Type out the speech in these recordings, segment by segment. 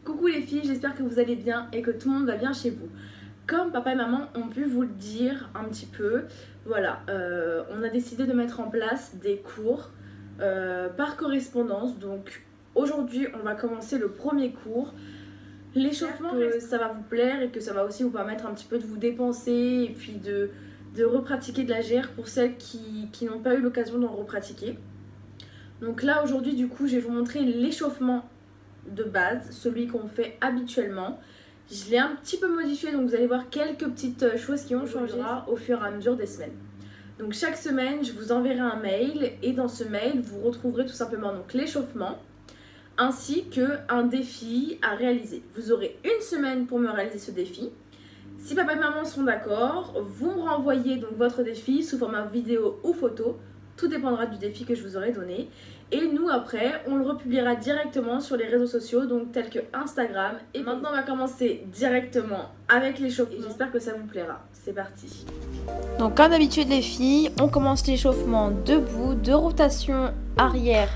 Coucou les filles, j'espère que vous allez bien et que tout le monde va bien chez vous. Comme papa et maman ont pu vous le dire un petit peu, voilà, on a décidé de mettre en place des cours par correspondance. Donc aujourd'hui, on va commencer le premier cours. L'échauffement, que ça va vous plaire et que ça va aussi vous permettre un petit peu de vous dépenser et puis de repratiquer de la GR pour celles qui n'ont pas eu l'occasion d'en repratiquer. Donc là aujourd'hui, du coup, je vais vous montrer l'échauffement de base, celui qu'on fait habituellement. Je l'ai un petit peu modifié, donc vous allez voir quelques petites choses qui ont changé au fur et à mesure des semaines. Donc chaque semaine, je vous enverrai un mail et dans ce mail, vous retrouverez tout simplement donc l'échauffement ainsi qu'un défi à réaliser. Vous aurez une semaine pour me réaliser ce défi. Si papa et maman sont d'accord, vous me renvoyez donc votre défi sous format vidéo ou photo. Tout dépendra du défi que je vous aurai donné. Et nous, après, on le republiera directement sur les réseaux sociaux, donc tels que Instagram. Et maintenant, on va commencer directement avec l'échauffement. J'espère que ça vous plaira. C'est parti. Donc, comme d'habitude, les filles, on commence l'échauffement debout, de rotation arrière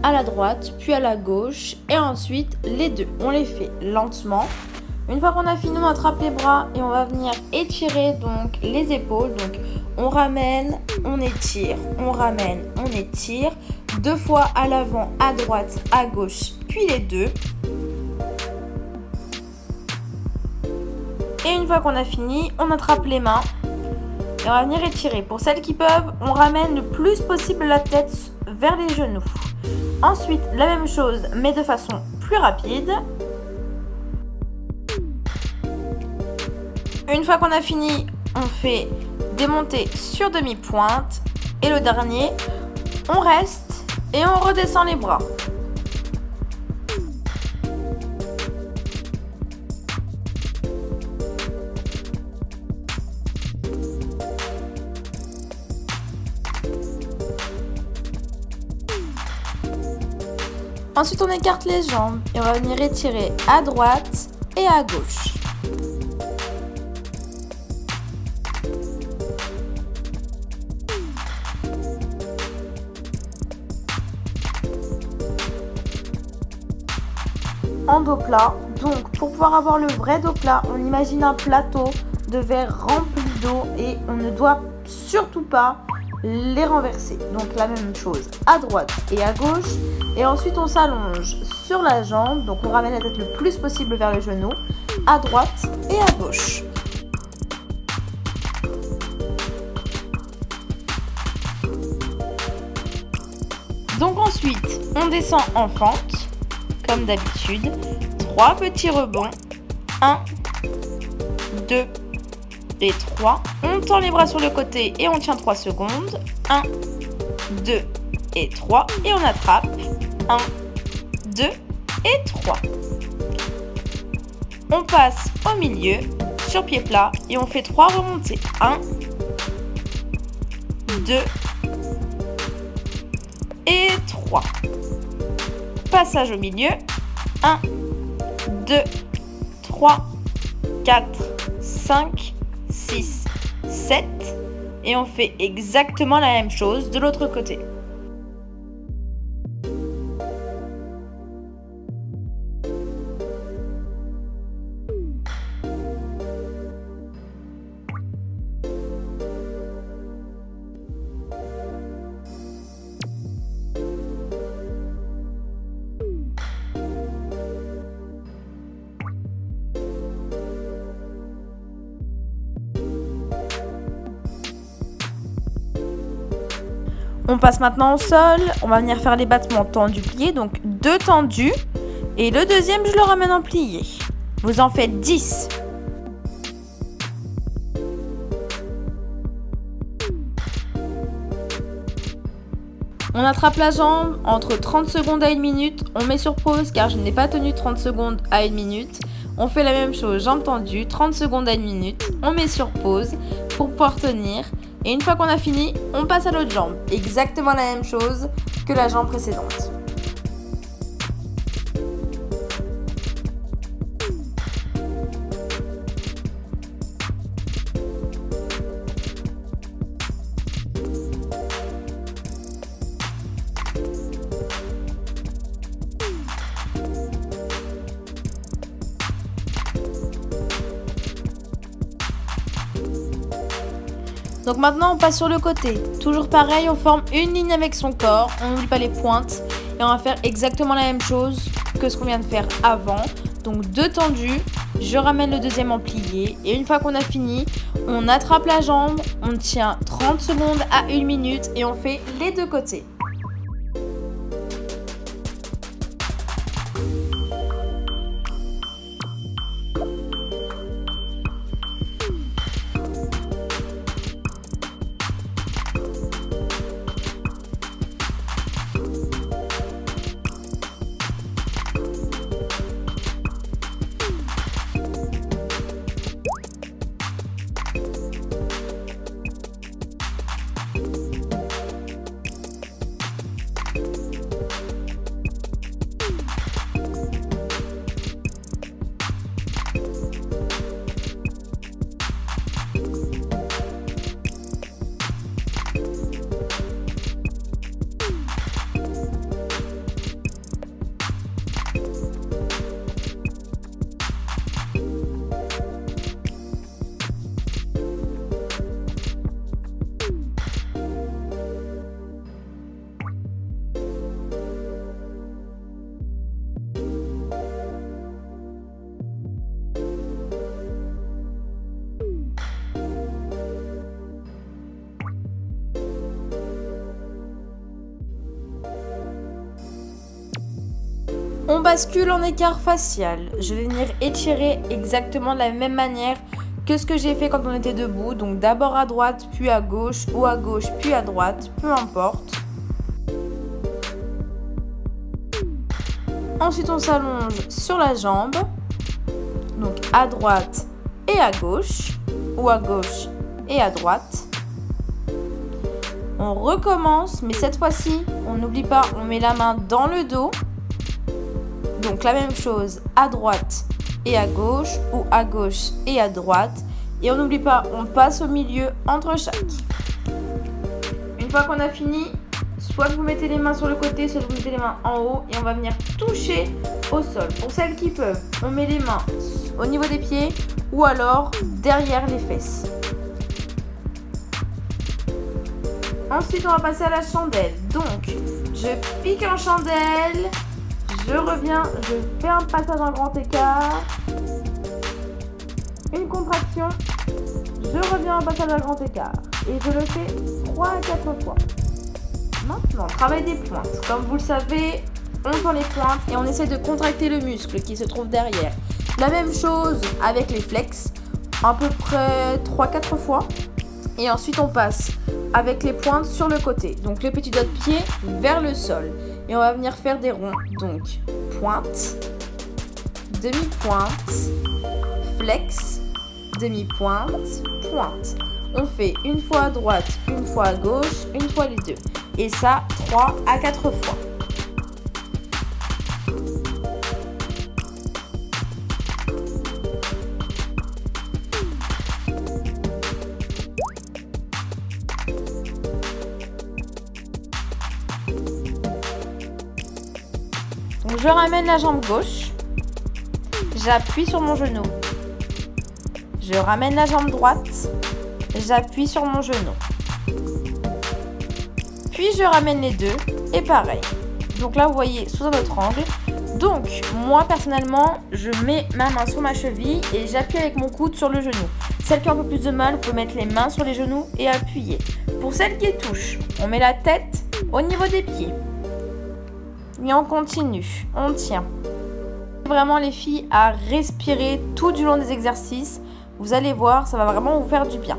à la droite, puis à la gauche. Et ensuite, les deux, on les fait lentement. Une fois qu'on a fini, on attrape les bras et on va venir étirer donc les épaules. Donc on ramène, on étire, on ramène, on étire. 2 fois à l'avant, à droite, à gauche, puis les deux. Et une fois qu'on a fini, on attrape les mains et on va venir étirer. Pour celles qui peuvent, on ramène le plus possible la tête vers les genoux. Ensuite, la même chose, mais de façon plus rapide. Une fois qu'on a fini, on fait démonter sur demi-pointe. Et le dernier, on reste et on redescend les bras. Ensuite, on écarte les jambes et on va venir étirer à droite et à gauche. En dos plat, donc pour pouvoir avoir le vrai dos plat, on imagine un plateau de verre rempli d'eau et on ne doit surtout pas les renverser. Donc la même chose à droite et à gauche. Et ensuite on s'allonge sur la jambe, donc on ramène la tête le plus possible vers le genou, à droite et à gauche. Donc ensuite on descend en fente. Comme d'habitude, 3 petits rebonds, 1, 2 et 3. On tend les bras sur le côté et on tient 3 secondes, 1, 2 et 3. Et on attrape, 1, 2 et 3. On passe au milieu, sur pied plat, et on fait 3 remontées, 1, 2 et 3. Passage au milieu, 1, 2, 3, 4, 5, 6, 7 et on fait exactement la même chose de l'autre côté. On passe maintenant au sol, on va venir faire les battements tendus pliés, donc 2 tendus et le deuxième je le ramène en plié. Vous en faites 10. On attrape la jambe entre 30 secondes à 1 minute, on met sur pause car je n'ai pas tenu 30 secondes à 1 minute. On fait la même chose, jambes tendues, 30 secondes à 1 minute, on met sur pause pour pouvoir tenir. Et une fois qu'on a fini, on passe à l'autre jambe. Exactement la même chose que la jambe précédente. Donc maintenant on passe sur le côté. Toujours pareil, on forme une ligne avec son corps, on n'oublie pas les pointes. Et on va faire exactement la même chose que ce qu'on vient de faire avant. Donc 2 tendus, je ramène le deuxième en plié. Et une fois qu'on a fini, on attrape la jambe, on tient 30 secondes à 1 minute et on fait les 2 côtés. On bascule en écart facial. Je vais venir étirer exactement de la même manière que ce que j'ai fait quand on était debout. Donc d'abord à droite, puis à gauche, ou à gauche, puis à droite, peu importe. Ensuite, on s'allonge sur la jambe. Donc à droite et à gauche, ou à gauche et à droite. On recommence, mais cette fois-ci, on n'oublie pas, on met la main dans le dos. Donc la même chose à droite et à gauche ou à gauche et à droite. Et on n'oublie pas, on passe au milieu entre chaque. Une fois qu'on a fini, soit vous mettez les mains sur le côté, soit vous mettez les mains en haut et on va venir toucher au sol. Pour celles qui peuvent, on met les mains au niveau des pieds ou alors derrière les fesses. Ensuite, on va passer à la chandelle. Donc, je pique en chandelle. Je reviens, je fais un passage en grand écart, une contraction, je reviens en passage à grand écart et je le fais 3 à 4 fois. Maintenant, travail des pointes. Comme vous le savez, on tend les pointes et on essaie de contracter le muscle qui se trouve derrière. La même chose avec les flex, à peu près 3-4 fois. Et ensuite, on passe avec les pointes sur le côté. Donc, le petit doigt de pied vers le sol. Et on va venir faire des ronds. Donc, pointe, demi-pointe, flex, demi-pointe, pointe. On fait une fois à droite, une fois à gauche, une fois les deux. Et ça, 3 à 4 fois. Donc, je ramène la jambe gauche, j'appuie sur mon genou, je ramène la jambe droite, j'appuie sur mon genou, puis je ramène les deux et pareil. Donc là vous voyez sous un autre angle. Donc moi personnellement je mets ma main sur ma cheville et j'appuie avec mon coude sur le genou. Celles qui ont un peu plus de mal, vous pouvez mettre les mains sur les genoux et appuyer. Pour celles qui touchent, on met la tête au niveau des pieds. Et on continue, on tient. Vraiment les filles à respirer tout du long des exercices. Vous allez voir, ça va vraiment vous faire du bien.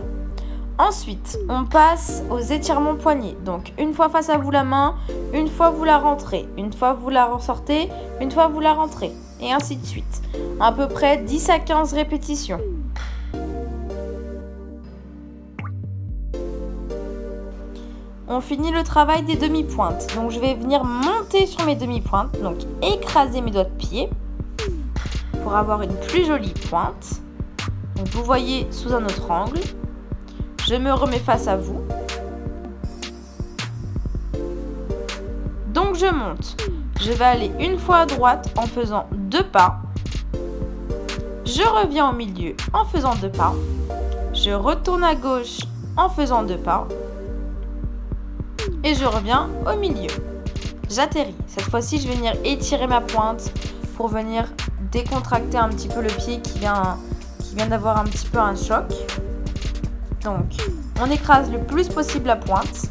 Ensuite, on passe aux étirements poignets. Donc une fois face à vous la main, une fois vous la rentrez, une fois vous la ressortez, une fois vous la rentrez. Et ainsi de suite. À peu près 10 à 15 répétitions. On finit le travail des demi-pointes. Donc je vais venir monter sur mes demi-pointes. Donc écraser mes doigts de pied pour avoir une plus jolie pointe. Donc vous voyez sous un autre angle. Je me remets face à vous. Donc je monte. Je vais aller une fois à droite en faisant 2 pas. Je reviens au milieu en faisant 2 pas. Je retourne à gauche en faisant 2 pas. Et je reviens au milieu. J'atterris. Cette fois-ci, je vais venir étirer ma pointe pour venir décontracter un petit peu le pied qui vient d'avoir un petit peu un choc. Donc, on écrase le plus possible la pointe,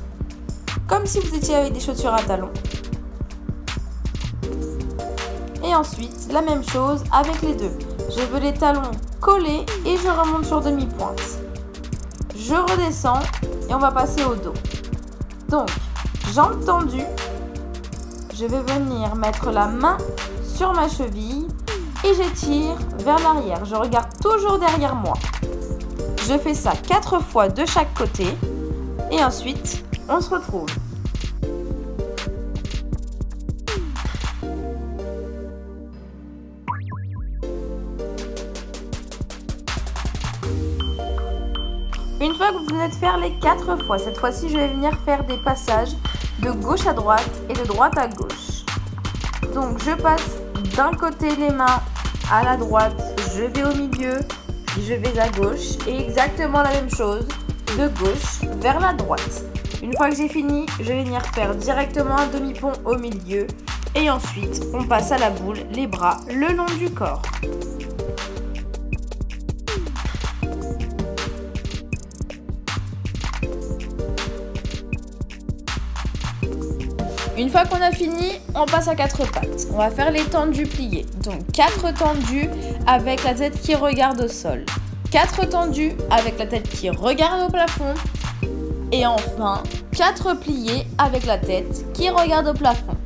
comme si vous étiez avec des chaussures à talons. Et ensuite, la même chose avec les deux. Je veux les talons collés et je remonte sur demi-pointe. Je redescends et on va passer au dos. Donc, jambes tendues. Je vais venir mettre la main sur ma cheville et j'étire vers l'arrière. Je regarde toujours derrière moi. Je fais ça 4 fois de chaque côté et ensuite, on se retrouve. Une fois que vous venez de faire les 4 fois, cette fois-ci, je vais venir faire des passages de gauche à droite et de droite à gauche. Donc, je passe d'un côté les mains à la droite, je vais au milieu, je vais à gauche et exactement la même chose de gauche vers la droite. Une fois que j'ai fini, je vais venir faire directement un demi-pont au milieu et ensuite, on passe à la boule, les bras le long du corps. Une fois qu'on a fini, on passe à 4 pattes. On va faire les tendus pliés. Donc 4 tendus avec la tête qui regarde au sol. 4 tendus avec la tête qui regarde au plafond. Et enfin, 4 pliés avec la tête qui regarde au plafond.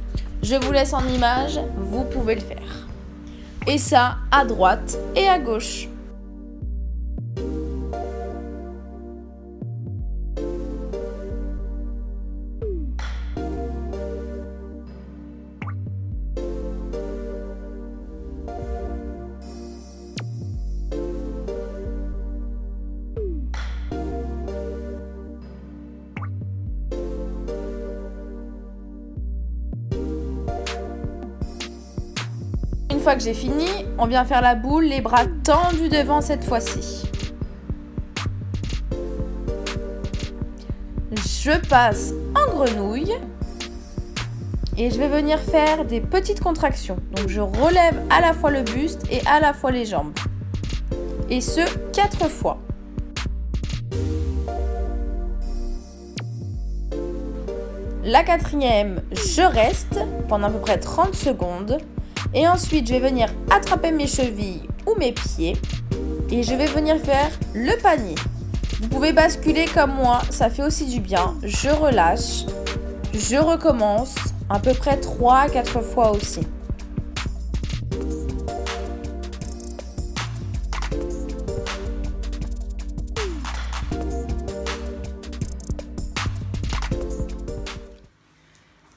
Je vous laisse en image, vous pouvez le faire. Et ça, à droite et à gauche. Une fois que j'ai fini, on vient faire la boule, les bras tendus devant cette fois-ci. Je passe en grenouille et je vais venir faire des petites contractions. Donc je relève à la fois le buste et à la fois les jambes. Et ce, 4 fois. La 4e, je reste pendant à peu près 30 secondes. Et ensuite, je vais venir attraper mes chevilles ou mes pieds. Et je vais venir faire le panier. Vous pouvez basculer comme moi, ça fait aussi du bien. Je relâche, je recommence à peu près 3 à 4 fois aussi.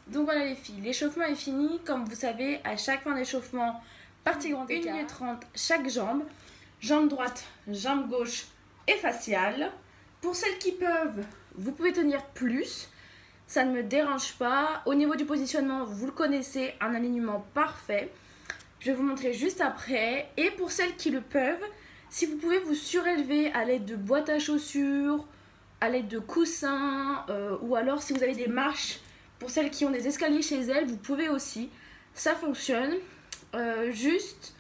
Donc voilà les filles, l'échauffement est fini. Comme vous savez, à chaque fin d'échauffement, partie grand écart, 1 minute 30 chaque jambe. Jambe droite, jambe gauche et faciale. Pour celles qui peuvent, vous pouvez tenir plus. Ça ne me dérange pas. Au niveau du positionnement, vous le connaissez, un alignement parfait. Je vais vous montrer juste après. Et pour celles qui le peuvent, si vous pouvez vous surélever à l'aide de boîtes à chaussures, à l'aide de coussins, ou alors si vous avez des marches, pour celles qui ont des escaliers chez elles, vous pouvez aussi. Ça fonctionne. Juste,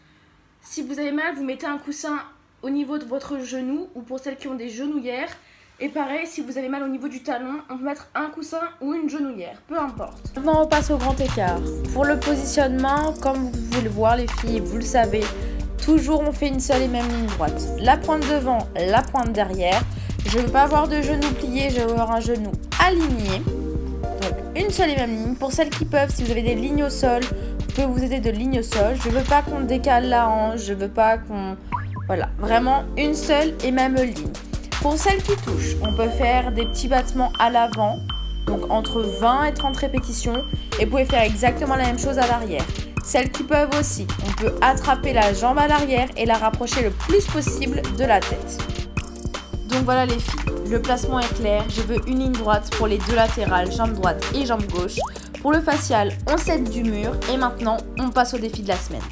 si vous avez mal, vous mettez un coussin au niveau de votre genou, ou pour celles qui ont des genouillères. Et pareil, si vous avez mal au niveau du talon, on peut mettre un coussin ou une genouillère, peu importe. Maintenant, on passe au grand écart. Pour le positionnement, comme vous pouvez le voir les filles, vous le savez, toujours on fait une seule et même ligne droite. La pointe devant, la pointe derrière. Je ne veux pas avoir de genou plié, je veux avoir un genou aligné. Donc une seule et même ligne. Pour celles qui peuvent, si vous avez des lignes au sol, je peux vous aider de lignes au sol. Je ne veux pas qu'on décale la hanche, je ne veux pas qu'on... Voilà, vraiment une seule et même ligne. Pour celles qui touchent, on peut faire des petits battements à l'avant, donc entre 20 et 30 répétitions, et vous pouvez faire exactement la même chose à l'arrière. Celles qui peuvent aussi, on peut attraper la jambe à l'arrière et la rapprocher le plus possible de la tête. Donc voilà les filles, le placement est clair, je veux une ligne droite pour les deux latérales, jambe droite et jambe gauche. Pour le facial, on s'aide du mur et maintenant on passe au défi de la semaine.